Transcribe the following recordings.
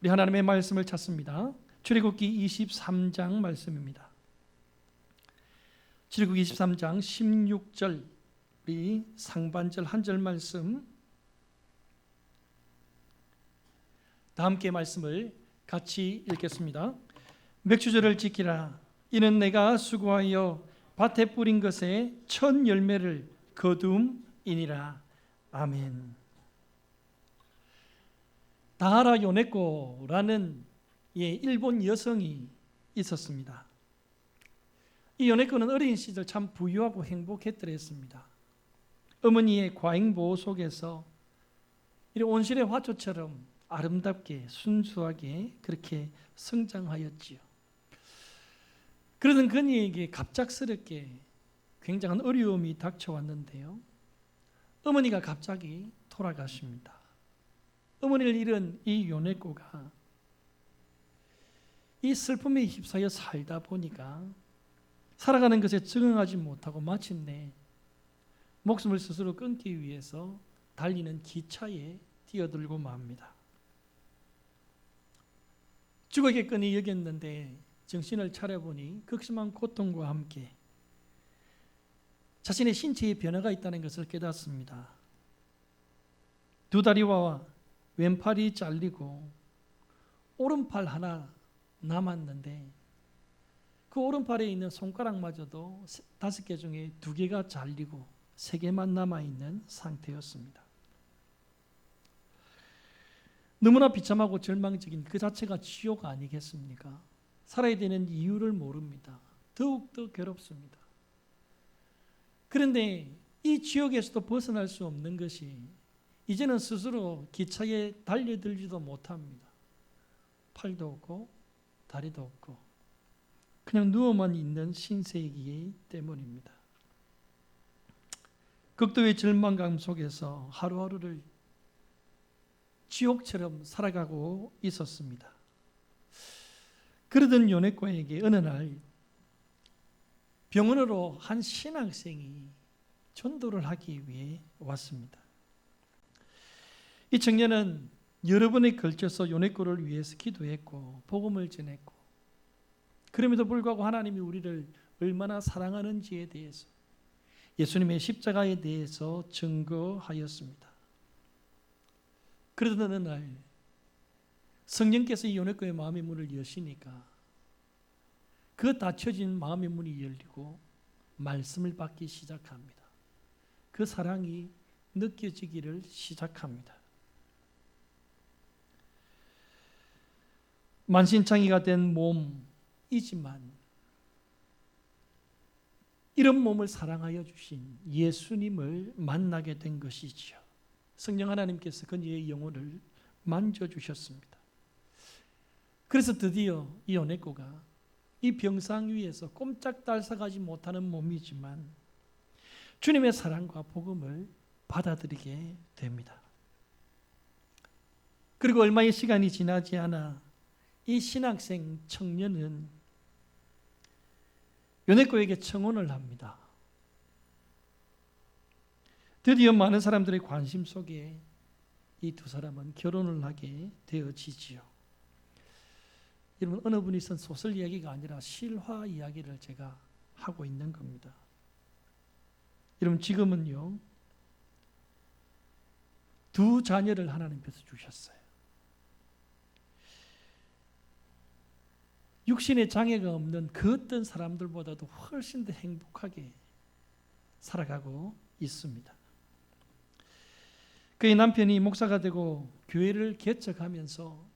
우리 하나님의 말씀을 찾습니다. 출애굽기 23장 말씀입니다. 출애굽기 23장 16절 우리 상반절 한 절 말씀 다 함께 말씀을 같이 읽겠습니다. 맥주절을 지키라. 이는 내가 수고하여 밭에 뿌린 것에 첫 열매를 거둠이니라. 아멘. 다하라 요네코라는 일본 여성이 있었습니다. 이 요네코는 어린 시절 참 부유하고 행복했더랬습니다. 어머니의 과잉보호 속에서 온실의 화초처럼 아름답게 순수하게 그렇게 성장하였지요. 그러던 그녀에게 갑작스럽게 굉장한 어려움이 닥쳐왔는데요. 어머니가 갑자기 돌아가십니다. 어머니를 잃은 이 요네코가 이 슬픔에 휩싸여 살다 보니까 살아가는 것에 적응하지 못하고 마침내 목숨을 스스로 끊기 위해서 달리는 기차에 뛰어들고 맙니다. 죽어겠거니 여겼는데 정신을 차려보니 극심한 고통과 함께 자신의 신체에 변화가 있다는 것을 깨닫습니다. 두 다리와 왼팔이 잘리고 오른팔 하나 남았는데 그 오른팔에 있는 손가락마저도 5개 중에 2개가 잘리고 3개만 남아있는 상태였습니다. 너무나 비참하고 절망적인 그 자체가 지옥 아니겠습니까? 살아야 되는 이유를 모릅니다. 더욱더 괴롭습니다. 그런데 이 지옥에서도 벗어날 수 없는 것이 이제는 스스로 기차에 달려들지도 못합니다. 팔도 없고 다리도 없고 그냥 누워만 있는 신세이기 때문입니다. 극도의 절망감 속에서 하루하루를 지옥처럼 살아가고 있었습니다. 그러던 요네코에게 어느 날 병원으로 한 신학생이 전도를 하기 위해 왔습니다. 이 청년은 여러 번에 걸쳐서 요네코를 위해서 기도했고 복음을 전했고 그럼에도 불구하고 하나님이 우리를 얼마나 사랑하는지에 대해서 예수님의 십자가에 대해서 증거하였습니다. 그러던 어느 날 성령께서 이 요네코의 마음의 문을 여시니까 그 닫혀진 마음의 문이 열리고 말씀을 받기 시작합니다. 그 사랑이 느껴지기를 시작합니다. 만신창이가 된 몸이지만 이런 몸을 사랑하여 주신 예수님을 만나게 된 것이지요. 성령 하나님께서 그녀의 영혼을 만져주셨습니다. 그래서 드디어 이 요네코가 이 병상 위에서 꼼짝달싹하지 못하는 몸이지만 주님의 사랑과 복음을 받아들이게 됩니다. 그리고 얼마의 시간이 지나지 않아 이 신학생 청년은 요네코에게 청혼을 합니다. 드디어 많은 사람들의 관심 속에 이 두 사람은 결혼을 하게 되어지지요. 여러분, 어느 분이 쓴 소설 이야기가 아니라 실화 이야기를 제가 하고 있는 겁니다. 여러분, 지금은요 2 자녀를 하나님께서 주셨어요. 육신의 장애가 없는 그 어떤 사람들보다도 훨씬 더 행복하게 살아가고 있습니다. 그의 남편이 목사가 되고 교회를 개척하면서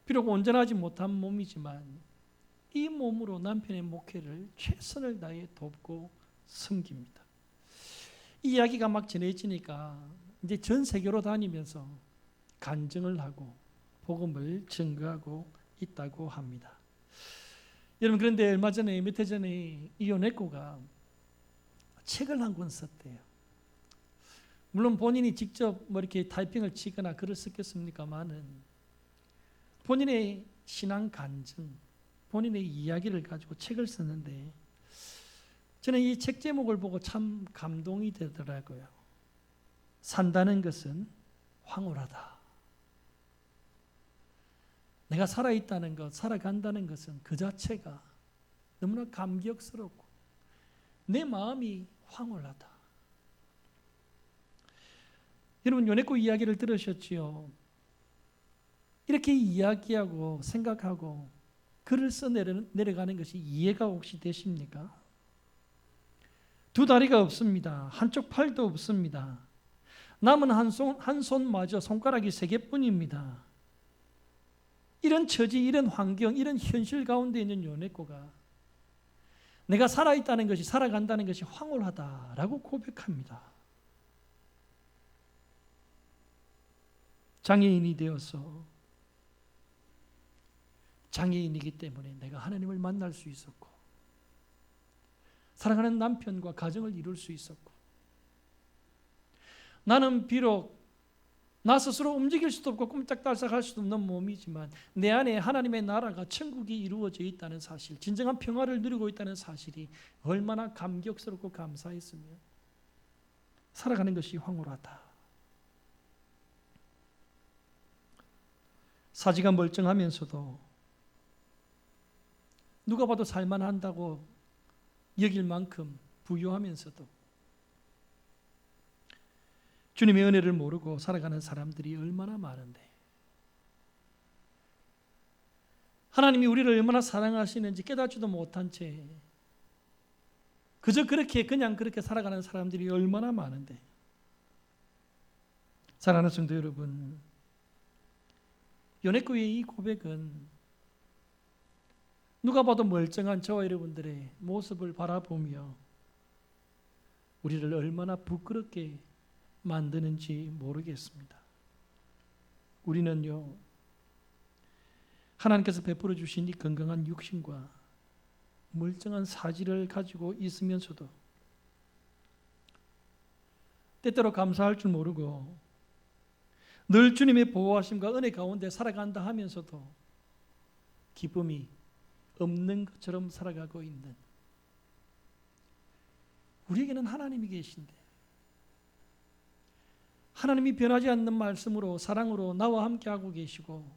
비록 온전하지 못한 몸이지만 이 몸으로 남편의 목회를 최선을 다해 돕고 섬깁니다. 이 이야기가 막 전해지니까 이제 전 세계로 다니면서 간증을 하고 복음을 증거하고 있다고 합니다. 여러분, 그런데 얼마 전에 몇 해 전에 이 요네코가 책을 한 권 썼대요. 물론 본인이 직접 뭐 이렇게 타이핑을 치거나 글을 썼겠습니까마는 본인의 신앙 간증, 본인의 이야기를 가지고 책을 썼는데 저는 이 책 제목을 보고 참 감동이 되더라고요. 산다는 것은 황홀하다. 내가 살아있다는 것, 살아간다는 것은 그 자체가 너무나 감격스럽고 내 마음이 황홀하다. 여러분 요네코 이야기를 들으셨지요? 이렇게 이야기하고 생각하고 글을 써 내려가는 것이 이해가 혹시 되십니까? 두 다리가 없습니다. 한쪽 팔도 없습니다. 남은 한 손마저 손가락이 3개뿐입니다. 이런 처지, 이런 환경, 이런 현실 가운데 있는 요네코가 내가 살아있다는 것이, 살아간다는 것이 황홀하다라고 고백합니다. 장애인이 되어서 장애인이기 때문에 내가 하나님을 만날 수 있었고 사랑하는 남편과 가정을 이룰 수 있었고 나는 비록 나 스스로 움직일 수도 없고 꼼짝달싹할 수도 없는 몸이지만 내 안에 하나님의 나라가 천국이 이루어져 있다는 사실, 진정한 평화를 누리고 있다는 사실이 얼마나 감격스럽고 감사했으며 살아가는 것이 황홀하다. 사지가 멀쩡하면서도 누가 봐도 살만한다고 여길 만큼 부유하면서도 주님의 은혜를 모르고 살아가는 사람들이 얼마나 많은데 하나님이 우리를 얼마나 사랑하시는지 깨닫지도 못한 채 그저 그냥 그렇게 살아가는 사람들이 얼마나 많은데 사랑하는 성도 여러분, 요네코의 이 고백은 누가 봐도 멀쩡한 저와 여러분들의 모습을 바라보며 우리를 얼마나 부끄럽게 만드는지 모르겠습니다. 우리는요, 하나님께서 베풀어 주신 이 건강한 육신과 멀쩡한 사지를 가지고 있으면서도 때때로 감사할 줄 모르고 늘 주님의 보호하심과 은혜 가운데 살아간다 하면서도 기쁨이 없는 것처럼 살아가고 있는 우리에게는 하나님이 계신데 하나님이 변하지 않는 말씀으로 사랑으로 나와 함께하고 계시고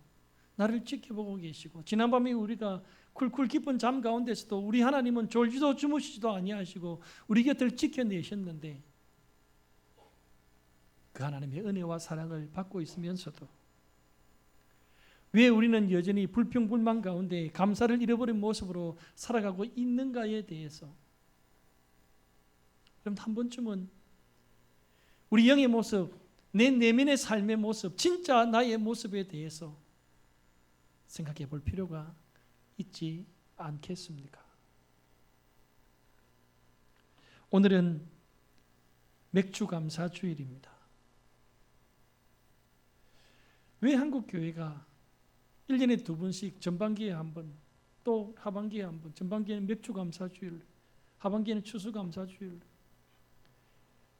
나를 지켜보고 계시고 지난밤에 우리가 쿨쿨 깊은 잠 가운데서도 우리 하나님은 졸지도 주무시지도 아니하시고 우리 곁을 지켜내셨는데 그 하나님의 은혜와 사랑을 받고 있으면서도 왜 우리는 여전히 불평불만 가운데 감사를 잃어버린 모습으로 살아가고 있는가에 대해서 그럼 한 번쯤은 우리 영의 모습, 내 내면의 삶의 모습, 진짜 나의 모습에 대해서 생각해 볼 필요가 있지 않겠습니까? 오늘은 맥주 감사주일입니다. 왜 한국 교회가 1년에 2번씩 전반기에 한 번, 또 하반기에 한 번, 전반기에는 맥주 감사주일, 하반기에는 추수 감사주일,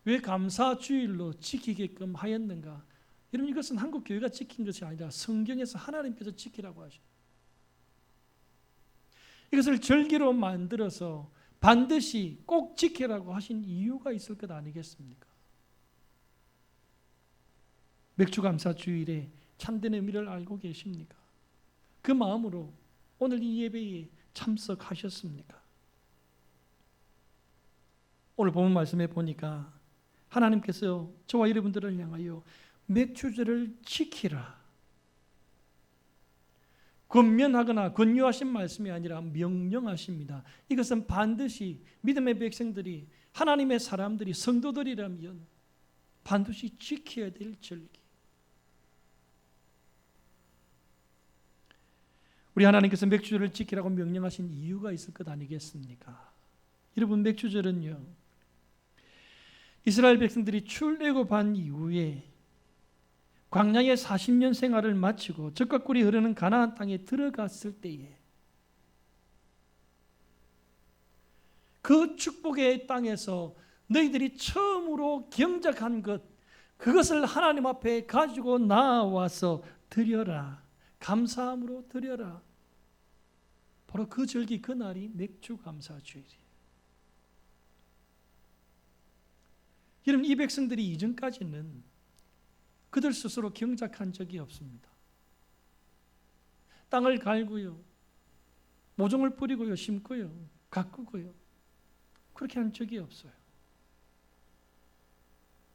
왜 감사주일로 지키게끔 하였는가? 여러분, 이것은 한국 교회가 지킨 것이 아니라 성경에서 하나님께서 지키라고 하셨어요. 이것을 절기로 만들어서 반드시 꼭 지키라고 하신 이유가 있을 것 아니겠습니까? 맥주 감사주일에 참된 의미를 알고 계십니까? 그 마음으로 오늘 이 예배에 참석하셨습니까? 오늘 본문 말씀에 보니까 하나님께서 저와 여러분들을 향하여 맥주절을 지키라, 권면하거나 권유하신 말씀이 아니라 명령하십니다. 이것은 반드시 믿음의 백성들이, 하나님의 사람들이, 성도들이라면 반드시 지켜야 될 절기. 우리 하나님께서 맥주절을 지키라고 명령하신 이유가 있을 것 아니겠습니까? 여러분, 맥주절은요, 이스라엘 백성들이 출애굽한 이후에 광야의 40년 생활을 마치고 젖과 꿀이 흐르는 가나안 땅에 들어갔을 때에 그 축복의 땅에서 너희들이 처음으로 경작한 것, 그것을 하나님 앞에 가지고 나와서 드려라, 감사함으로 드려라. 바로 그 절기, 그 날이 맥주 감사주일이에요. 여러분, 이 백성들이 이전까지는 그들 스스로 경작한 적이 없습니다. 땅을 갈고요, 모종을 뿌리고요, 심고요, 가꾸고요. 그렇게 한 적이 없어요.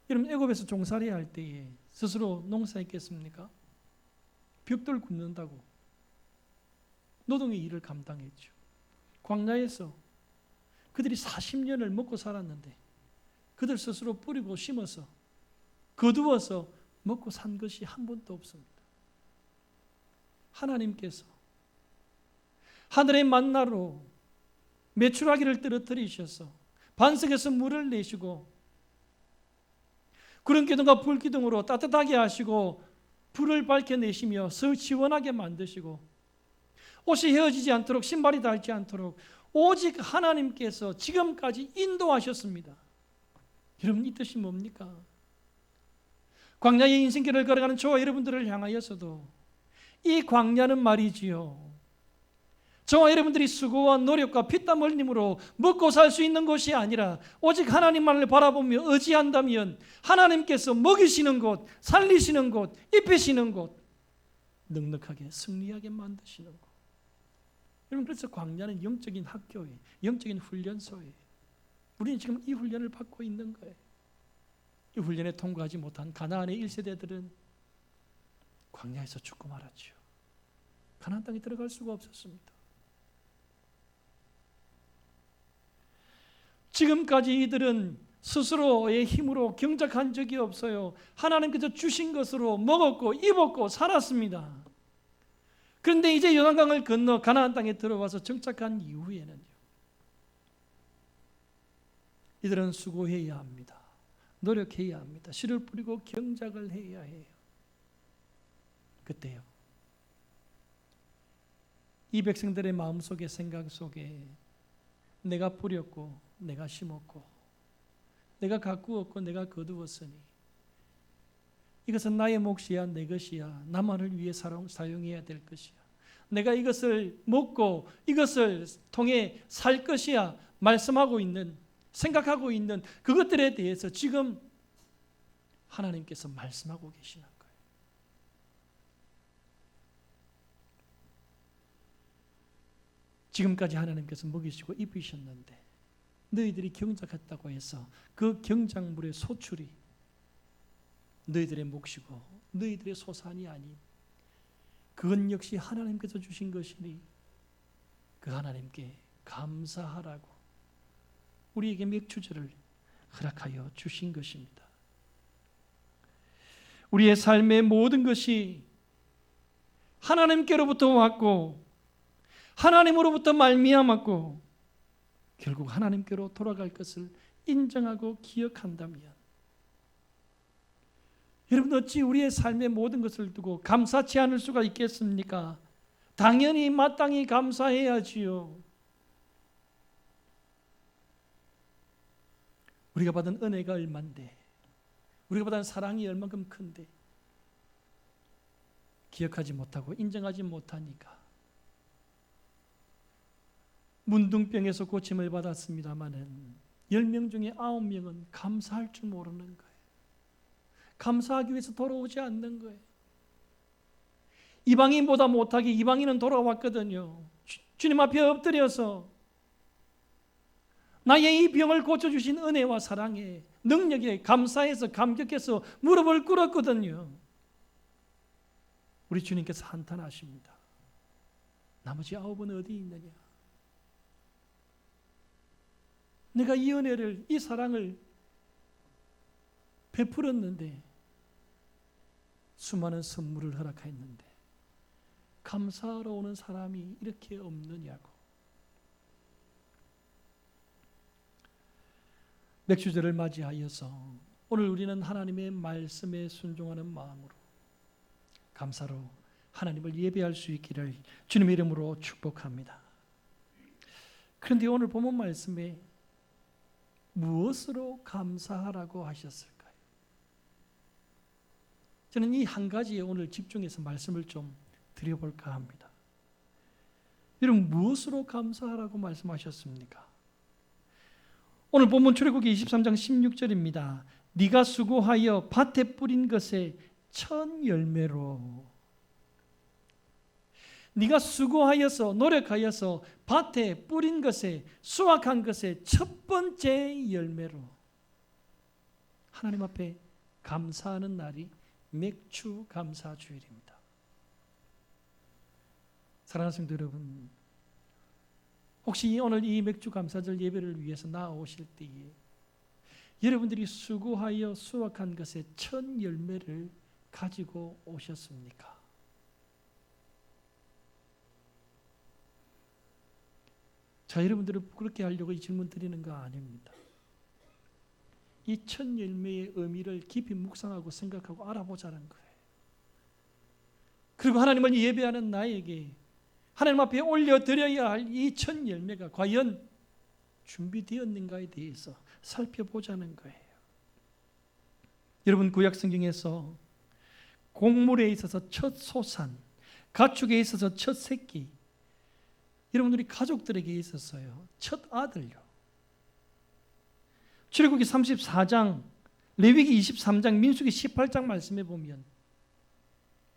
여러분, 애굽에서 종살이 할 때에 스스로 농사했겠습니까? 벽돌 굽는다고 노동의 일을 감당했죠. 광야에서 그들이 40년을 먹고 살았는데 그들 스스로 뿌리고 심어서 거두어서 먹고 산 것이 한 번도 없습니다. 하나님께서 하늘의 만나로 메추라기를 떨어뜨리셔서 반석에서 물을 내시고 구름 기둥과 불 기둥으로 따뜻하게 하시고 불을 밝혀내시며 시원하게 만드시고 옷이 헤어지지 않도록 신발이 닳지 않도록 오직 하나님께서 지금까지 인도하셨습니다. 여러분, 이 뜻이 뭡니까? 광야의 인생길을 걸어가는 저와 여러분들을 향하여서도 이 광야는 말이지요, 저와 여러분들이 수고와 노력과 피땀 흘림으로 먹고 살 수 있는 것이 아니라 오직 하나님만을 바라보며 의지한다면 하나님께서 먹이시는 곳, 살리시는 곳, 입히시는 곳, 넉넉하게 승리하게 만드시는 곳. 여러분, 그래서 광야는 영적인 학교예요. 영적인 훈련소예요. 우리는 지금 이 훈련을 받고 있는 거예요. 이 훈련에 통과하지 못한 가나안의 1세대들은 광야에서 죽고 말았죠. 가나안 땅에 들어갈 수가 없었습니다. 지금까지 이들은 스스로의 힘으로 경작한 적이 없어요. 하나님께서 주신 것으로 먹었고 입었고 살았습니다. 그런데 이제 요단강을 건너 가나안 땅에 들어와서 정착한 이후에는요, 이들은 수고해야 합니다. 노력해야 합니다. 씨를 뿌리고 경작을 해야 해요. 그때요, 이 백성들의 마음속에, 생각 속에 내가 뿌렸고 내가 심었고 내가 가꾸었고 내가 거두었으니 이것은 나의 몫이야, 내 것이야, 나만을 위해 사용해야 될 것이야, 내가 이것을 먹고 이것을 통해 살 것이야 말씀하고 있는, 생각하고 있는 그것들에 대해서 지금 하나님께서 말씀하고 계시는 거예요. 지금까지 하나님께서 먹이시고 입히셨는데 너희들이 경작했다고 해서 그 경작물의 소출이 너희들의 몫이고 너희들의 소산이 아닌 그건 역시 하나님께서 주신 것이니 그 하나님께 감사하라고 우리에게 맥주절을 허락하여 주신 것입니다. 우리의 삶의 모든 것이 하나님께로부터 왔고 하나님으로부터 말미암았고 결국 하나님께로 돌아갈 것을 인정하고 기억한다면 여러분, 어찌 우리의 삶의 모든 것을 두고 감사치 않을 수가 있겠습니까? 당연히 마땅히 감사해야지요. 우리가 받은 은혜가 얼만데, 우리가 받은 사랑이 얼만큼 큰데 기억하지 못하고 인정하지 못하니까 문둥병에서 고침을 받았습니다마는 10명 중에 9명은 감사할 줄 모르는 거예요. 감사하기 위해서 돌아오지 않는 거예요. 이방인보다 못하게 이방인은 돌아왔거든요. 주님 앞에 엎드려서 나의 이 병을 고쳐주신 은혜와 사랑에 능력에 감사해서 감격해서 무릎을 꿇었거든요. 우리 주님께서 한탄하십니다. 나머지 9은 어디 있느냐? 내가 이 은혜를, 이 사랑을 베풀었는데 수많은 선물을 허락했는데 감사하러 오는 사람이 이렇게 없느냐고. 맥주절을 맞이하여서 오늘 우리는 하나님의 말씀에 순종하는 마음으로 감사로 하나님을 예배할 수 있기를 주님의 이름으로 축복합니다. 그런데 오늘 본문 말씀에 무엇으로 감사하라고 하셨을까요? 저는 이 한 가지에 오늘 집중해서 말씀을 좀 드려볼까 합니다. 여러분, 무엇으로 감사하라고 말씀하셨습니까? 오늘 본문 출애굽기 23장 16절입니다. 네가 수고하여 밭에 뿌린 것의 첫 열매로, 네가 수고하여서 노력하여서 밭에 뿌린 것에 수확한 것의 첫 번째 열매로 하나님 앞에 감사하는 날이 맥주 감사 주일입니다. 사랑하는 성도 여러분, 혹시 오늘 이 맥주 감사절 예배를 위해서 나아오실 때에 여러분들이 수고하여 수확한 것의 첫 열매를 가지고 오셨습니까? 자, 여러분들을 그렇게 하려고 이 질문 드리는 거 아닙니다. 이 첫 열매의 의미를 깊이 묵상하고 생각하고 알아보자는 거예요. 그리고 하나님을 예배하는 나에게 하나님 앞에 올려드려야 할 이 첫 열매가 과연 준비되었는가에 대해서 살펴보자는 거예요. 여러분, 구약 성경에서 곡물에 있어서 첫 소산, 가축에 있어서 첫 새끼, 여러분들이 가족들에게 있었어요. 첫 아들요. 출애굽기 34장, 레위기 23장, 민수기 18장 말씀에 보면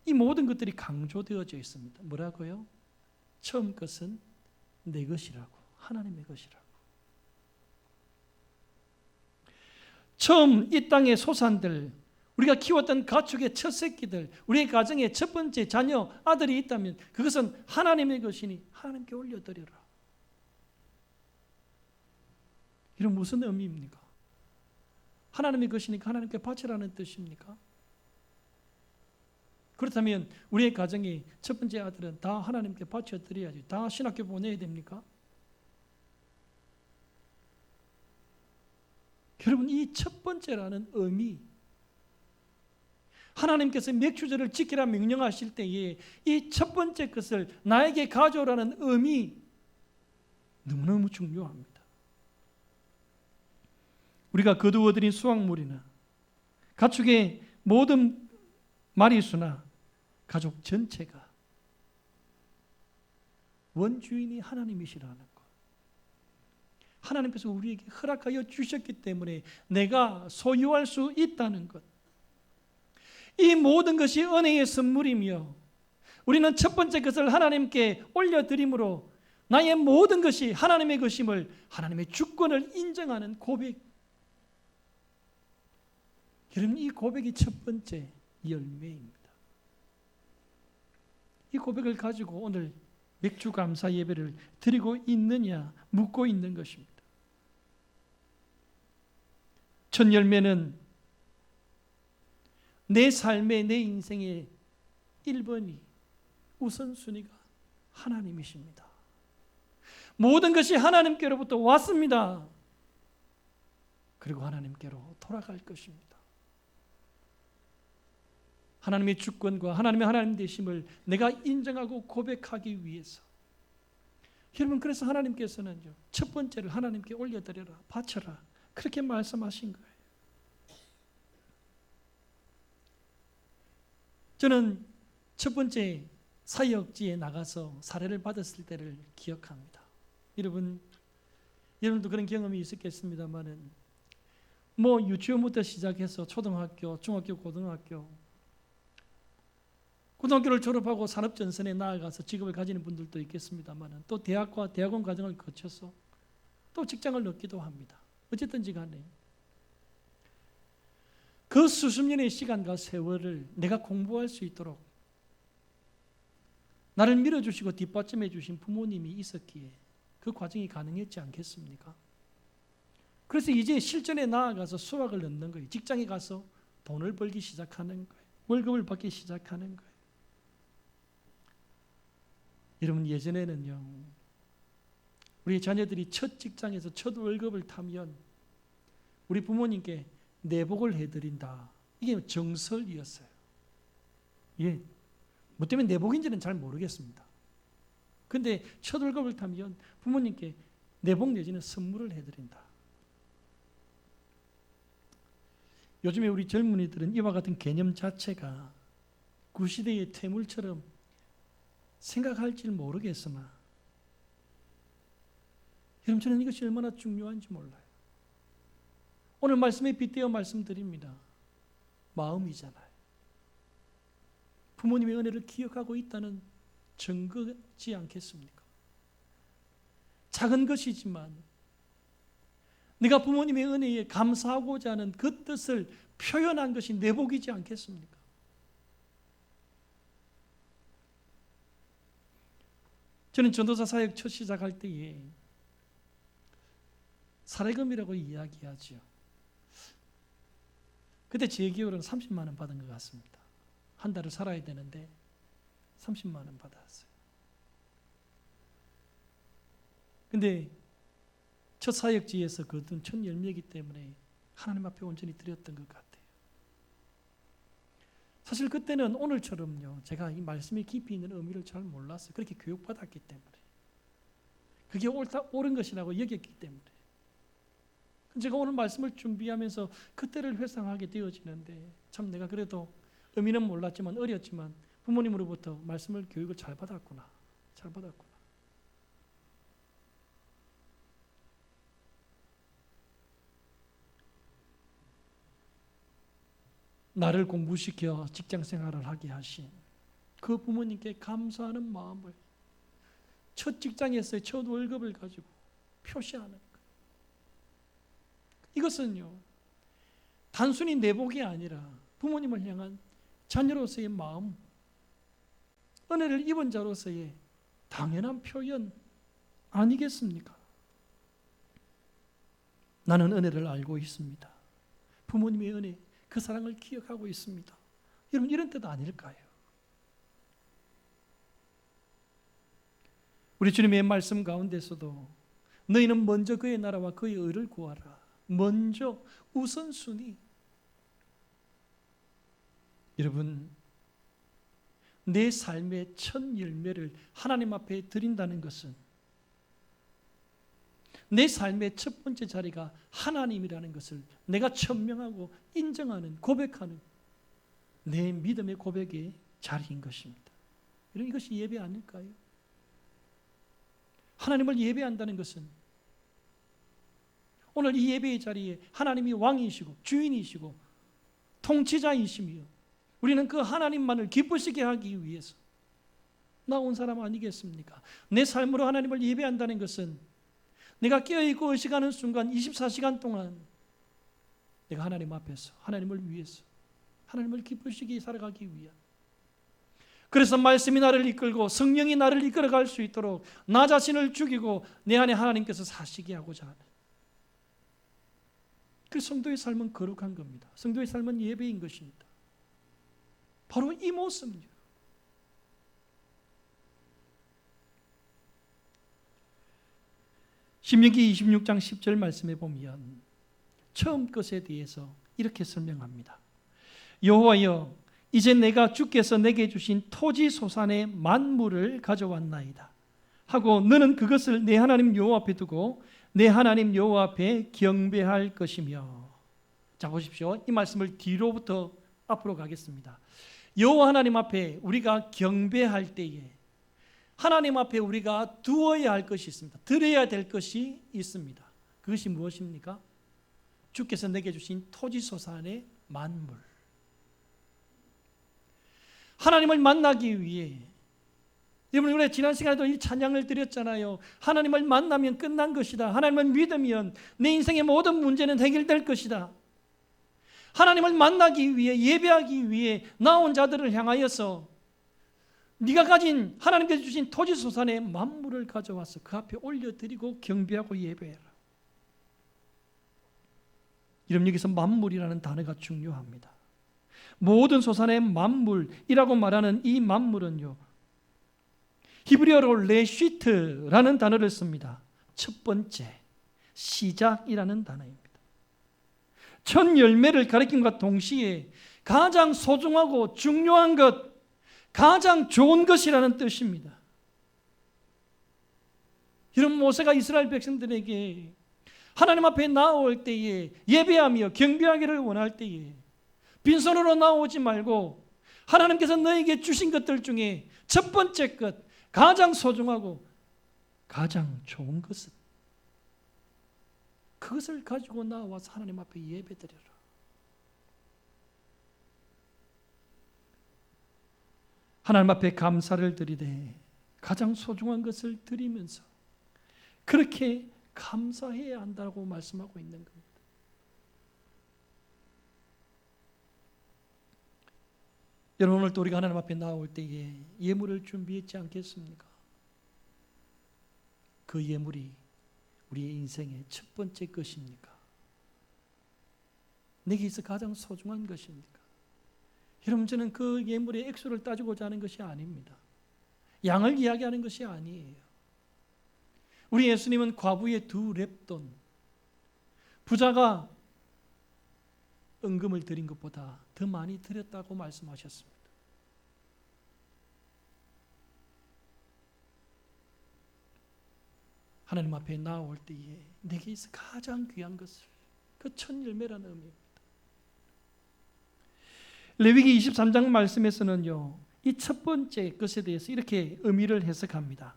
이 모든 것들이 강조되어져 있습니다. 뭐라고요? 처음 것은 내 것이라고, 하나님의 것이라고. 처음 이 땅의 소산들, 우리가 키웠던 가축의 첫 새끼들, 우리의 가정의 첫 번째 자녀, 아들이 있다면 그것은 하나님의 것이니 하나님께 올려드려라. 이런 무슨 의미입니까? 하나님의 것이니까 하나님께 바치라는 뜻입니까? 그렇다면 우리의 가정의 첫 번째 아들은 다 하나님께 바쳐드려야지. 다 신학교 보내야 됩니까? 여러분, 이 첫 번째라는 의미, 하나님께서 맥주절을 지키라 명령하실 때에 이 첫 번째 것을 나에게 가져오라는 의미 너무너무 중요합니다. 우리가 거두어들인 수확물이나 가축의 모든 마리수나 가족 전체가 원주인이 하나님이시라는 것, 하나님께서 우리에게 허락하여 주셨기 때문에 내가 소유할 수 있다는 것, 이 모든 것이 은혜의 선물이며 우리는 첫 번째 것을 하나님께 올려드림으로 나의 모든 것이 하나님의 것임을, 하나님의 주권을 인정하는 고백. 여러분, 이 고백이 첫 번째 열매입니다. 이 고백을 가지고 오늘 맥주 감사 예배를 드리고 있느냐 묻고 있는 것입니다. 첫 열매는 내 삶의, 내 인생의 1번이, 우선순위가 하나님이십니다. 모든 것이 하나님께로부터 왔습니다. 그리고 하나님께로 돌아갈 것입니다. 하나님의 주권과 하나님의 하나님 되심을 내가 인정하고 고백하기 위해서, 여러분, 그래서 하나님께서는요, 첫 번째를 하나님께 올려드려라, 바쳐라, 그렇게 말씀하신 거예요. 저는 첫 번째 사역지에 나가서 사례를 받았을 때를 기억합니다. 여러분도 그런 경험이 있었겠습니다만은, 유치원부터 시작해서 초등학교, 중학교, 고등학교를 졸업하고 산업전선에 나아가서 직업을 가지는 분들도 있겠습니다만, 또 대학과 대학원 과정을 거쳐서 또 직장을 얻기도 합니다. 어쨌든지 간에 그 수십 년의 시간과 세월을 내가 공부할 수 있도록 나를 밀어주시고 뒷받침해 주신 부모님이 있었기에 그 과정이 가능했지 않겠습니까? 그래서 이제 실전에 나아가서 수확을 얻는 거예요. 직장에 가서 돈을 벌기 시작하는 거예요. 월급을 받기 시작하는 거예요. 여러분, 예전에는요, 우리 자녀들이 첫 직장에서 첫 월급을 타면 우리 부모님께 내복을 해드린다. 이게 정설이었어요. 예, 뭐 때문에 내복인지는 잘 모르겠습니다. 그런데 첫 월급을 타면 부모님께 내복 내지는 선물을 해드린다. 요즘에 우리 젊은이들은 이와 같은 개념 자체가 구시대의 퇴물처럼 생각할지 모르겠으나, 여러분, 저는 이것이 얼마나 중요한지 몰라요. 오늘 말씀에 빗대어 말씀드립니다. 마음이잖아요. 부모님의 은혜를 기억하고 있다는 증거지 않겠습니까? 작은 것이지만 내가 부모님의 은혜에 감사하고자 하는 그 뜻을 표현한 것이 내 복이지 않겠습니까? 저는 전도사 사역 첫 시작할 때에 사례금이라고 이야기하죠. 그때 제 기억으로는 30만 원 받은 것 같습니다. 한 달을 살아야 되는데 30만 원 받았어요. 근데 첫 사역지에서 거둔 첫 열매이기 때문에 하나님 앞에 온전히 드렸던 것 같아요. 사실 그때는 오늘처럼요, 제가 이 말씀에 깊이 있는 의미를 잘 몰랐어요. 그렇게 교육받았기 때문에. 그게 옳은 것이라고 여겼기 때문에. 제가 오늘 말씀을 준비하면서 그때를 회상하게 되어지는데, 참 내가 그래도 의미는 몰랐지만 어렸지만 부모님으로부터 말씀을 교육을 잘 받았구나. 잘 받았구나. 나를 공부시켜 직장생활을 하게 하신 그 부모님께 감사하는 마음을 첫 직장에서의 첫 월급을 가지고 표시하는 것. 이것은요, 단순히 내복이 아니라 부모님을 향한 자녀로서의 마음, 은혜를 입은 자로서의 당연한 표현 아니겠습니까? 나는 은혜를 알고 있습니다. 부모님의 은혜, 그 사랑을 기억하고 있습니다. 여러분, 이런 뜻 아닐까요? 우리 주님의 말씀 가운데서도 너희는 먼저 그의 나라와 그의 의를 구하라. 먼저 우선순위. 여러분, 내 삶의 첫 열매를 하나님 앞에 드린다는 것은 내 삶의 첫 번째 자리가 하나님이라는 것을 내가 천명하고 인정하는, 고백하는 내 믿음의 고백의 자리인 것입니다. 이것이 예배 아닐까요? 하나님을 예배한다는 것은 오늘 이 예배의 자리에 하나님이 왕이시고 주인이시고 통치자이시며 우리는 그 하나님만을 기쁘시게 하기 위해서 나온 사람 아니겠습니까? 내 삶으로 하나님을 예배한다는 것은 내가 깨어있고 의식하는 순간 24시간 동안 내가 하나님 앞에서 하나님을 위해서 하나님을 기쁘시게 살아가기 위한, 그래서 말씀이 나를 이끌고 성령이 나를 이끌어갈 수 있도록 나 자신을 죽이고 내 안에 하나님께서 사시게 하고자 하는, 그 성도의 삶은 거룩한 겁니다. 성도의 삶은 예배인 것입니다. 바로 이 모습이요. 신명기 26장 10절 말씀에 보면 처음 것에 대해서 이렇게 설명합니다. 여호와여, 이제 내가 주께서 내게 주신 토지 소산의 만물을 가져왔나이다 하고 너는 그것을 내 하나님 여호와 앞에 두고 내 하나님 여호와 앞에 경배할 것이며. 자, 보십시오. 이 말씀을 뒤로부터 앞으로 가겠습니다. 여호와 하나님 앞에 우리가 경배할 때에 하나님 앞에 우리가 두어야 할 것이 있습니다. 드려야 될 것이 있습니다. 그것이 무엇입니까? 주께서 내게 주신 토지소산의 만물. 하나님을 만나기 위해, 여러분, 우리 지난 시간에도 이 찬양을 드렸잖아요. 하나님을 만나면 끝난 것이다. 하나님을 믿으면 내 인생의 모든 문제는 해결될 것이다. 하나님을 만나기 위해, 예배하기 위해 나온 자들을 향하여서 네가 가진 하나님께서 주신 토지소산의 만물을 가져와서 그 앞에 올려드리고 경배하고 예배해라. 여러분, 여기서 만물이라는 단어가 중요합니다. 모든 소산의 만물이라고 말하는 이 만물은요, 히브리어로 레시트라는 단어를 씁니다. 첫 번째, 시작이라는 단어입니다. 첫 열매를 가리킴과 동시에 가장 소중하고 중요한 것, 가장 좋은 것이라는 뜻입니다. 이런 모세가 이스라엘 백성들에게 하나님 앞에 나올 때에 예배하며 경배하기를 원할 때에 빈손으로 나오지 말고 하나님께서 너에게 주신 것들 중에 첫 번째 것, 가장 소중하고 가장 좋은 것은 그것을 가지고 나와서 하나님 앞에 예배드려라. 하나님 앞에 감사를 드리되 가장 소중한 것을 드리면서 그렇게 감사해야 한다고 말씀하고 있는 겁니다. 여러분, 오늘 또 우리가 하나님 앞에 나올 때에 예물을 준비했지 않겠습니까? 그 예물이 우리의 인생의 첫 번째 것입니까? 내게 있어 가장 소중한 것입니까? 여러분, 저는 그 예물의 액수를 따지고자 하는 것이 아닙니다. 양을 이야기하는 것이 아니에요. 우리 예수님은 과부의 2렙돈, 부자가 은금을 드린 것보다 더 많이 드렸다고 말씀하셨습니다. 하나님 앞에 나올 때에 내게 있어 가장 귀한 것을, 그 첫 열매라는 의미입니다. 레위기 23장 말씀에서는요, 이 첫 번째 것에 대해서 이렇게 의미를 해석합니다.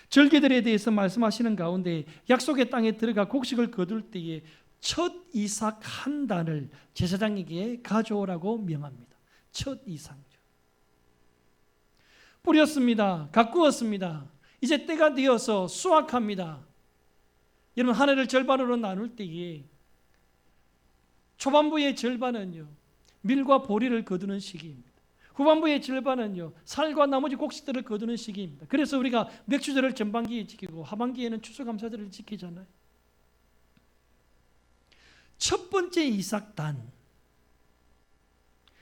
절기들에 대해서 말씀하시는 가운데 약속의 땅에 들어가 곡식을 거둘 때에 첫 이삭 한 단을 제사장에게 가져오라고 명합니다. 첫 이삭. 뿌렸습니다. 가꾸었습니다. 이제 때가 되어서 수확합니다. 여러분, 한 해를 절반으로 나눌 때에 초반부의 절반은요, 밀과 보리를 거두는 시기입니다. 후반부의 절반은요, 살과 나머지 곡식들을 거두는 시기입니다. 그래서 우리가 맥주절을 전반기에 지키고 하반기에는 추수감사절을 지키잖아요. 첫 번째 이삭단,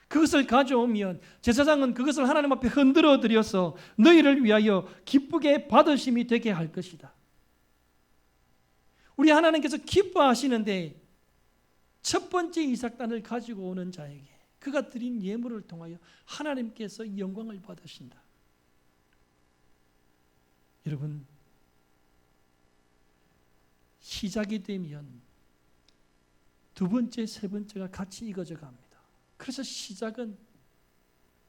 그것을 가져오면 제사장은 그것을 하나님 앞에 흔들어 드려서 너희를 위하여 기쁘게 받으심이 되게 할 것이다. 우리 하나님께서 기뻐하시는데 첫 번째 이삭단을 가지고 오는 자에게 그가 드린 예물을 통하여 하나님께서 영광을 받으신다. 여러분, 시작이 되면 두 번째, 세 번째가 같이 이어져 갑니다. 그래서 시작은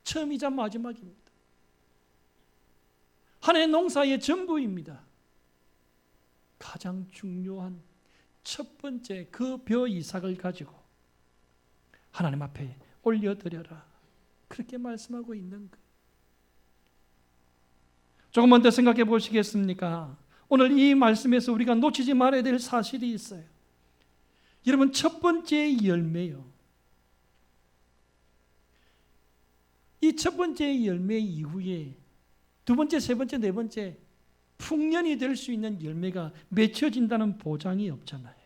처음이자 마지막입니다. 한 해 농사의 전부입니다. 가장 중요한 첫 번째 그 벼 이삭을 가지고 하나님 앞에 올려드려라, 그렇게 말씀하고 있는 거예요. 조금만 더 생각해 보시겠습니까? 오늘 이 말씀에서 우리가 놓치지 말아야 될 사실이 있어요. 여러분, 첫 번째 열매요, 이 첫 번째 열매 이후에 두 번째, 세 번째, 네 번째 풍년이 될 수 있는 열매가 맺혀진다는 보장이 없잖아요.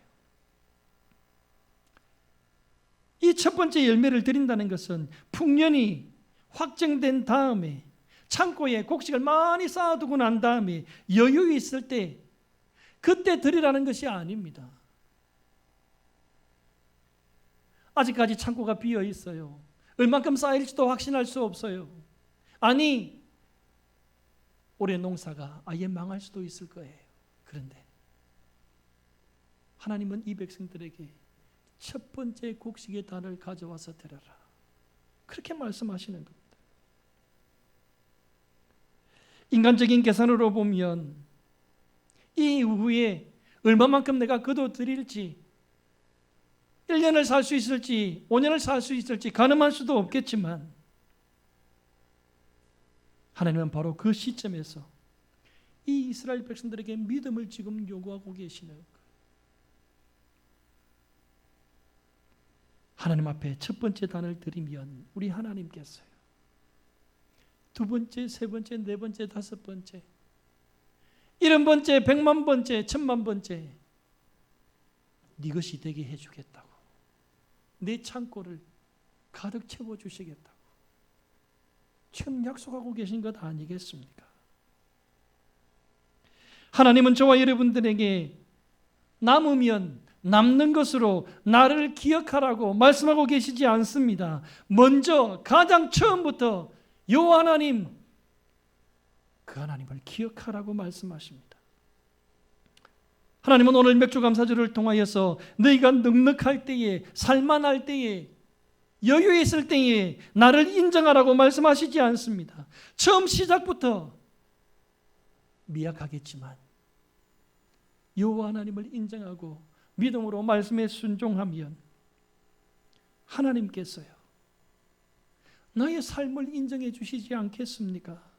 이 첫 번째 열매를 드린다는 것은 풍년이 확정된 다음에 창고에 곡식을 많이 쌓아두고 난 다음에 여유 있을 때 그때 드리라는 것이 아닙니다. 아직까지 창고가 비어 있어요. 얼만큼 쌓일지도 확신할 수 없어요. 아니, 올해 농사가 아예 망할 수도 있을 거예요. 그런데 하나님은 이 백성들에게 첫 번째 곡식의 단을 가져와서 드려라, 그렇게 말씀하시는 겁니다. 인간적인 계산으로 보면 이 이후에 얼마만큼 내가 거둬들일지, 1년을 살 수 있을지 5년을 살 수 있을지 가늠할 수도 없겠지만 하나님은 바로 그 시점에서 이 이스라엘 백성들에게 믿음을 지금 요구하고 계시는 거예요. 하나님 앞에 첫 번째 단을 드리면 우리 하나님께서요, 두 번째, 세 번째, 네 번째, 다섯 번째, 1,000번째, 1,000,000번째, 1,000,000번째 네 것이 되게 해주겠다고, 내 창고를 가득 채워주시겠다고 지금 약속하고 계신 것 아니겠습니까? 하나님은 저와 여러분들에게 남으면 남는 것으로 나를 기억하라고 말씀하고 계시지 않습니다. 먼저 가장 처음부터 여호와 하나님, 그 하나님을 기억하라고 말씀하십니다. 하나님은 오늘 맥주감사절을 통하여서 너희가 넉넉할 때에, 살만할 때에, 여유 있을 때에 나를 인정하라고 말씀하시지 않습니다. 처음 시작부터 미약하겠지만 여호와 하나님을 인정하고 믿음으로 말씀에 순종하면 하나님께서요, 나의 삶을 인정해 주시지 않겠습니까?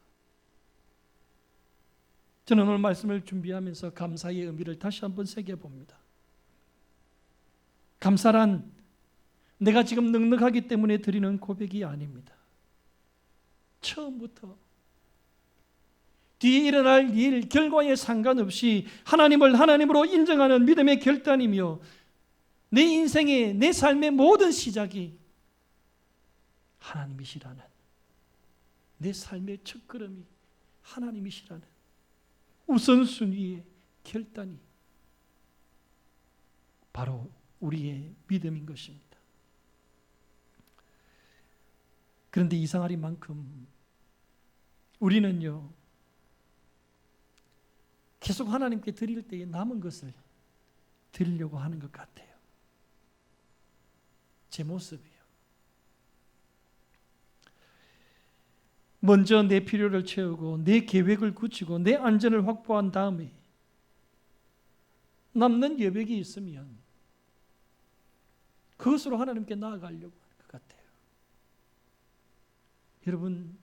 저는 오늘 말씀을 준비하면서 감사의 의미를 다시 한번 새겨봅니다. 감사란 내가 지금 넉넉하기 때문에 드리는 고백이 아닙니다. 처음부터 뒤에 일어날 일, 결과에 상관없이 하나님을 하나님으로 인정하는 믿음의 결단이며 내 인생의, 내 삶의 모든 시작이 하나님이시라는, 내 삶의 첫걸음이 하나님이시라는 우선순위의 결단이 바로 우리의 믿음인 것입니다. 그런데 이상하리만큼 우리는요, 계속 하나님께 드릴 때에 남은 것을 드리려고 하는 것 같아요. 제 모습이에요. 먼저 내 필요를 채우고 내 계획을 굳히고 내 안전을 확보한 다음에 남는 여백이 있으면 그것으로 하나님께 나아가려고 하는 것 같아요. 여러분,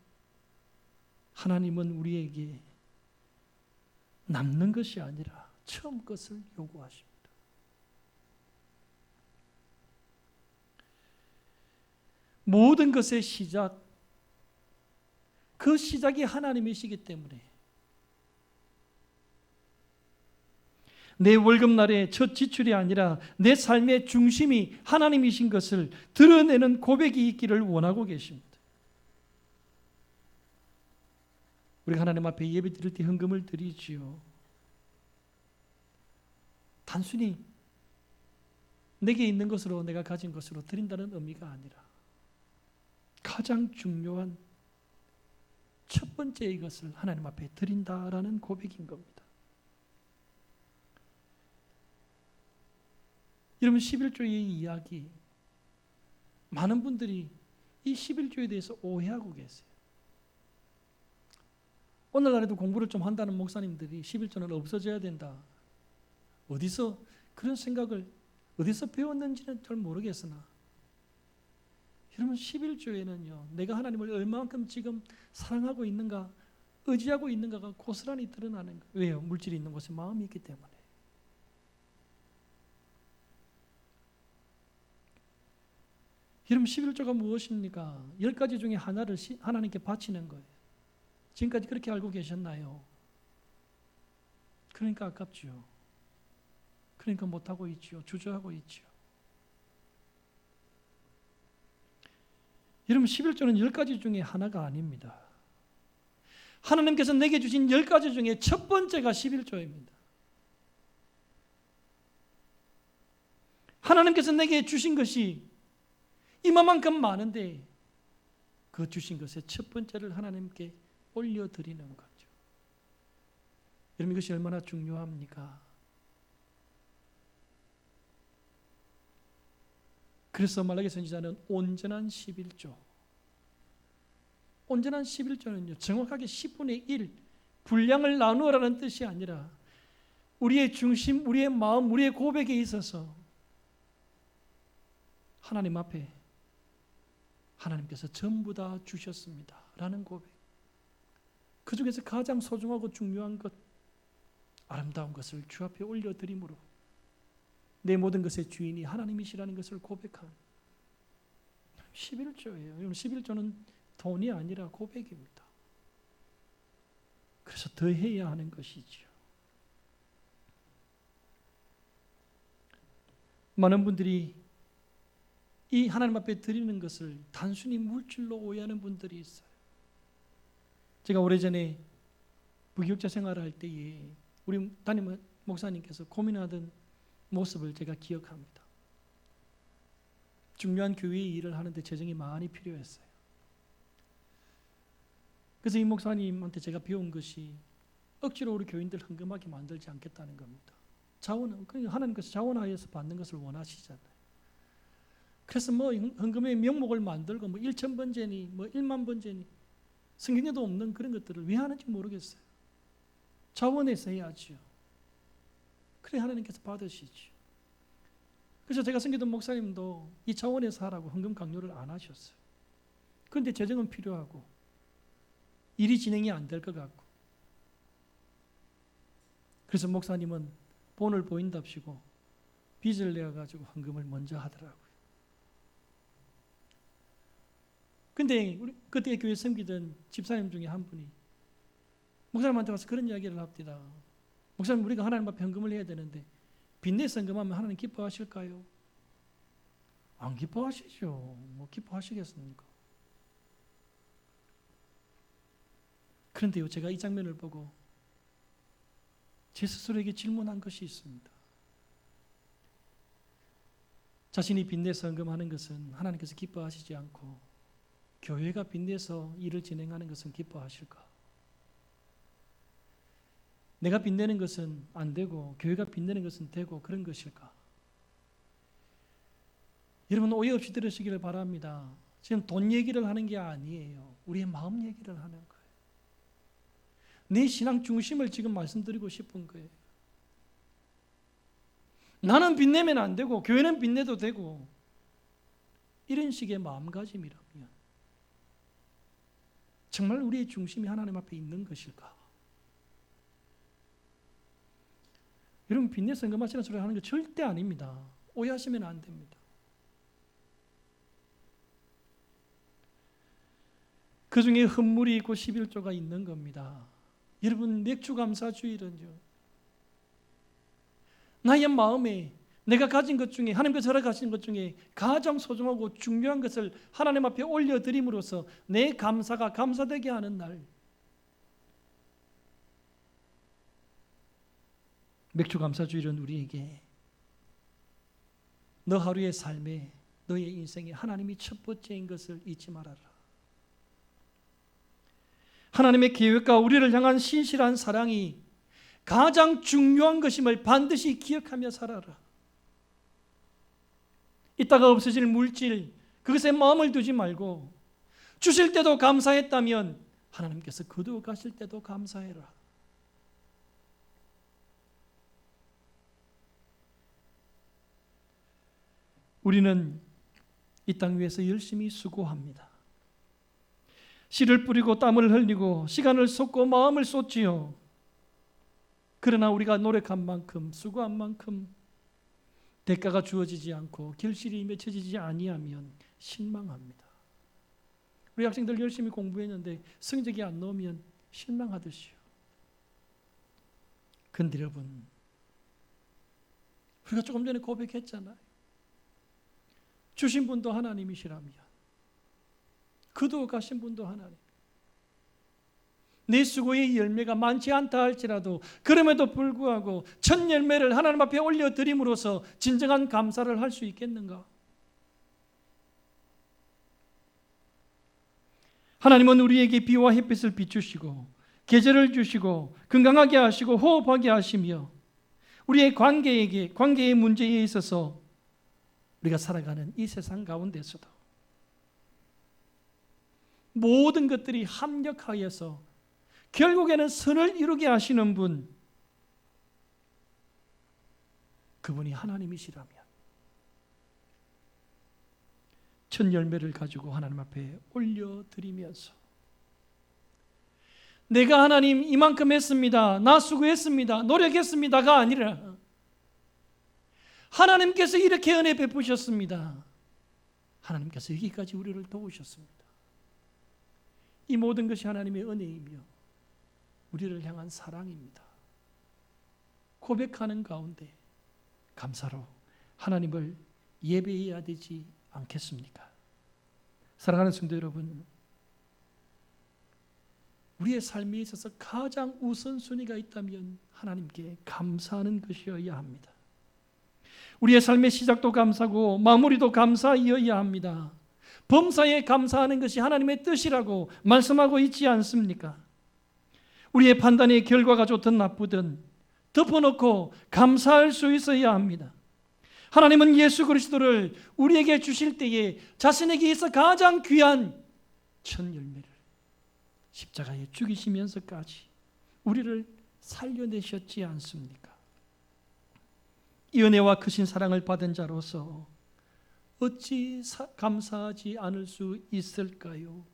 하나님은 우리에게 남는 것이 아니라 처음 것을 요구하십니다. 모든 것의 시작, 그 시작이 하나님이시기 때문에 내 월급날의 첫 지출이 아니라 내 삶의 중심이 하나님이신 것을 드러내는 고백이 있기를 원하고 계십니다. 우리가 하나님 앞에 예배 드릴 때 헌금을 드리지요. 단순히 내게 있는 것으로, 내가 가진 것으로 드린다는 의미가 아니라 가장 중요한 첫 번째 이것을 하나님 앞에 드린다라는 고백인 겁니다. 여러분, 11조의 이야기, 많은 분들이 이 11조에 대해서 오해하고 계세요. 오늘날에도 공부를 좀 한다는 목사님들이 11조는 없어져야 된다, 어디서 그런 생각을 어디서 배웠는지는 잘 모르겠으나, 여러분, 11조에는요 내가 하나님을 얼마만큼 지금 사랑하고 있는가, 의지하고 있는가가 고스란히 드러나는 거예요. 왜요? 물질이 있는 곳에 마음이 있기 때문에. 여러분, 11조가 무엇입니까? 10가지 중에 하나를 하나님께 바치는 거예요. 지금까지 그렇게 알고 계셨나요? 그러니까 아깝죠. 그러니까 못하고 있죠. 주저하고 있죠. 여러분, 11조는 10가지 중에 하나가 아닙니다. 하나님께서 내게 주신 10가지 중에 첫 번째가 11조입니다. 하나님께서 내게 주신 것이 이만큼 많은데 그 주신 것의 첫 번째를 하나님께 올려드리는 거죠. 여러분, 이것이 얼마나 중요합니까? 그래서 말라기 선지자는 온전한 11조, 온전한 11조는요 정확하게 10분의 1 분량을 나누어라는 뜻이 아니라 우리의 중심, 우리의 마음, 우리의 고백에 있어서 하나님 앞에 하나님께서 전부 다 주셨습니다 라는 고백, 그 중에서 가장 소중하고 중요한 것, 아름다운 것을 주 앞에 올려드림으로 내 모든 것의 주인이 하나님이시라는 것을 고백한 11조예요. 11조는 돈이 아니라 고백입니다. 그래서 더 해야 하는 것이죠. 많은 분들이 이 하나님 앞에 드리는 것을 단순히 물질로 오해하는 분들이 있어요. 제가 오래전에 부교육자 생활을 할 때에 우리 담임 목사님께서 고민하던 모습을 제가 기억합니다. 중요한 교회의 일을 하는데 재정이 많이 필요했어요. 그래서 이 목사님한테 제가 배운 것이 억지로 우리 교인들 헌금하게 만들지 않겠다는 겁니다. 자원, 하나님께서 자원하여서 받는 것을 원하시잖아요. 그래서 뭐 헌금의 명목을 만들고 뭐 1,000번제니 뭐 1만 번제니 성경에도 없는 그런 것들을 왜 하는지 모르겠어요. 자원해서 해야죠. 그래 하나님께서 받으시죠. 그래서 제가 섬기던 목사님도 이 차원에서 하라고 헌금 강요를 안 하셨어요. 그런데 재정은 필요하고 일이 진행이 안 될 것 같고 그래서 목사님은 본을 보인답시고 빚을 내어가지고 헌금을 먼저 하더라고요. 근데 그때 교회 섬기던 집사님 중에 한 분이 목사님한테 와서 그런 이야기를 합니다. 목사님, 우리가 하나님 앞에 헌금을 해야 되는데 빚내서 헌금하면 하나님 기뻐하실까요? 안 기뻐하시죠. 뭐 기뻐하시겠습니까? 그런데요, 제가 이 장면을 보고 제 스스로에게 질문한 것이 있습니다. 자신이 빚내서 헌금하는 것은 하나님께서 기뻐하시지 않고 교회가 빚내서 일을 진행하는 것은 기뻐하실까? 내가 빚내는 것은 안 되고 교회가 빚내는 것은 되고 그런 것일까? 여러분, 오해 없이 들으시기를 바랍니다. 지금 돈 얘기를 하는 게 아니에요. 우리의 마음 얘기를 하는 거예요. 내 신앙 중심을 지금 말씀드리고 싶은 거예요. 나는 빚내면 안 되고 교회는 빚내도 되고 이런 식의 마음가짐이라면 정말 우리의 중심이 하나님 앞에 있는 것일까? 여러분, 빚내서 헌금하시는 소리 하는 거 절대 아닙니다. 오해하시면 안 됩니다. 그 중에 헌물이 있고 11조가 있는 겁니다. 여러분, 맥주감사주일은요, 나의 마음에 내가 가진 것 중에 하나님께서 허락하신 것 중에 가장 소중하고 중요한 것을 하나님 앞에 올려드림으로써 내 감사가 감사되게 하는 날, 맥주감사주일은 우리에게 너 하루의 삶에 너의 인생에 하나님이 첫 번째인 것을 잊지 말아라. 하나님의 계획과 우리를 향한 신실한 사랑이 가장 중요한 것임을 반드시 기억하며 살아라. 이따가 없어질 물질, 그것에 마음을 두지 말고 주실 때도 감사했다면 하나님께서 거두어 가실 때도 감사해라. 우리는 이 땅 위에서 열심히 수고합니다. 씨를 뿌리고 땀을 흘리고 시간을 쏟고 마음을 쏟지요. 그러나 우리가 노력한 만큼, 수고한 만큼 대가가 주어지지 않고 결실이 맺혀지지 아니하면 실망합니다. 우리 학생들 열심히 공부했는데 성적이 안 나오면 실망하듯이요. 그런데 여러분, 우리가 조금 전에 고백했잖아요. 주신 분도 하나님이시라면 그도 가신 분도 하나님. 내 수고의 열매가 많지 않다 할지라도 그럼에도 불구하고 첫 열매를 하나님 앞에 올려드림으로써 진정한 감사를 할 수 있겠는가? 하나님은 우리에게 비와 햇빛을 비추시고 계절을 주시고 건강하게 하시고 호흡하게 하시며 우리의 관계의 문제에 있어서 우리가 살아가는 이 세상 가운데서도 모든 것들이 합력하여서 결국에는 선을 이루게 하시는 분, 그분이 하나님이시라면 첫 열매를 가지고 하나님 앞에 올려드리면서 내가 하나님 이만큼 했습니다, 나 수고했습니다, 노력했습니다가 아니라 하나님께서 이렇게 은혜 베푸셨습니다. 하나님께서 여기까지 우리를 도우셨습니다. 이 모든 것이 하나님의 은혜이며 우리를 향한 사랑입니다. 고백하는 가운데 감사로 하나님을 예배해야 되지 않겠습니까? 사랑하는 성도 여러분, 우리의 삶에 있어서 가장 우선순위가 있다면 하나님께 감사하는 것이어야 합니다. 우리의 삶의 시작도 감사고 마무리도 감사이어야 합니다. 범사에 감사하는 것이 하나님의 뜻이라고 말씀하고 있지 않습니까? 우리의 판단의 결과가 좋든 나쁘든 덮어놓고 감사할 수 있어야 합니다. 하나님은 예수 그리스도를 우리에게 주실 때에 자신에게 있어 가장 귀한 첫 열매를 십자가에 죽이시면서까지 우리를 살려내셨지 않습니까? 이 은혜와 크신 사랑을 받은 자로서 어찌 감사하지 않을 수 있을까요?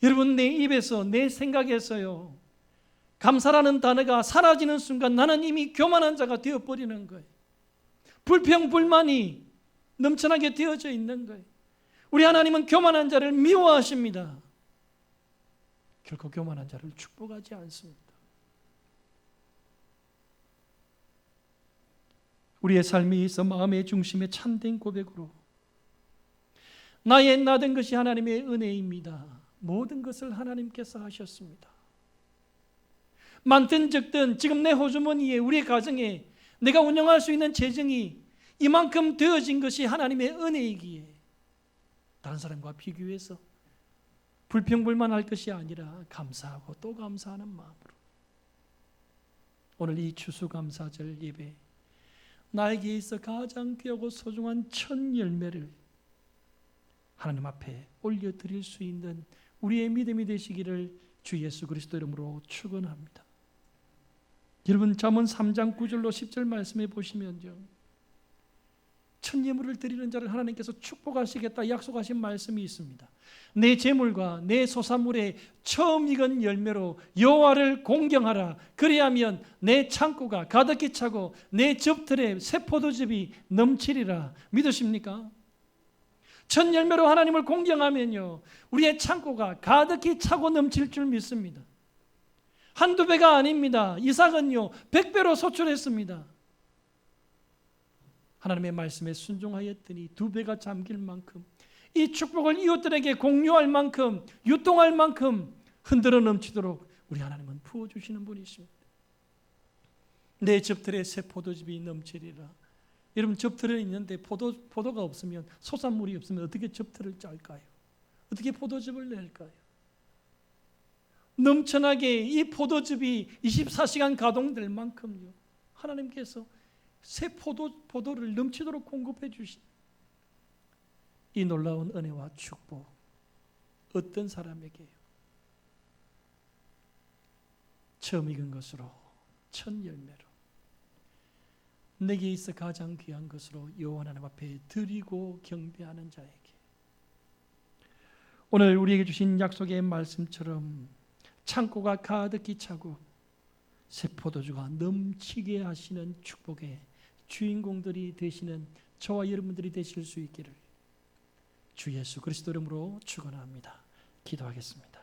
여러분, 내 입에서 내 생각에서요 감사라는 단어가 사라지는 순간 나는 이미 교만한 자가 되어버리는 거예요. 불평불만이 넘쳐나게 되어져 있는 거예요. 우리 하나님은 교만한 자를 미워하십니다. 결코 교만한 자를 축복하지 않습니다. 우리의 삶에 있어 마음의 중심에 참된 고백으로 나의 나된 것이 하나님의 은혜입니다. 모든 것을 하나님께서 하셨습니다. 많든 적든 지금 내 호주머니에 우리의 가정에 내가 운영할 수 있는 재정이 이만큼 되어진 것이 하나님의 은혜이기에 다른 사람과 비교해서 불평불만할 것이 아니라 감사하고 또 감사하는 마음으로 오늘 이 추수감사절 예배 나에게 있어 가장 귀하고 소중한 첫 열매를 하나님 앞에 올려드릴 수 있는 우리의 믿음이 되시기를 주 예수 그리스도 이름으로 축원합니다. 여러분 잠언 3장 9절로 10절 말씀해 보시면요, 첫 예물을 드리는 자를 하나님께서 축복하시겠다 약속하신 말씀이 있습니다. 내 재물과 내 소산물의 처음 익은 열매로 여호와를 공경하라. 그리하면 내 창고가 가득히 차고 내 즙틀에 새 포도즙이 넘치리라. 믿으십니까? 첫 열매로 하나님을 공경하면요, 우리의 창고가 가득히 차고 넘칠 줄 믿습니다. 한두 배가 아닙니다. 이삭은요 100배로 소출했습니다. 하나님의 말씀에 순종하였더니 2배가 잠길 만큼, 이 축복을 이웃들에게 공유할 만큼, 유통할 만큼 흔들어 넘치도록 우리 하나님은 부어주시는 분이십니다. 내 즙틀에 새 포도즙이 넘치리라. 여러분 즙틀은 있는데 포도가 없으면, 소산물이 없으면 어떻게 즙틀을 짤까요? 어떻게 포도즙을 낼까요? 넘쳐나게 이 포도즙이 24시간 가동될 만큼요, 하나님께서 새 포도를 넘치도록 공급해 주신 이 놀라운 은혜와 축복, 어떤 사람에게요? 처음 익은 것으로, 첫 열매로, 내게 있어 가장 귀한 것으로 여호와 하나님 앞에 드리고 경배하는 자에게, 오늘 우리에게 주신 약속의 말씀처럼 창고가 가득히 차고 새 포도주가 넘치게 하시는 축복의 주인공들이 되시는 저와 여러분들이 되실 수 있기를 주 예수 그리스도 이름으로 축원합니다. 기도하겠습니다.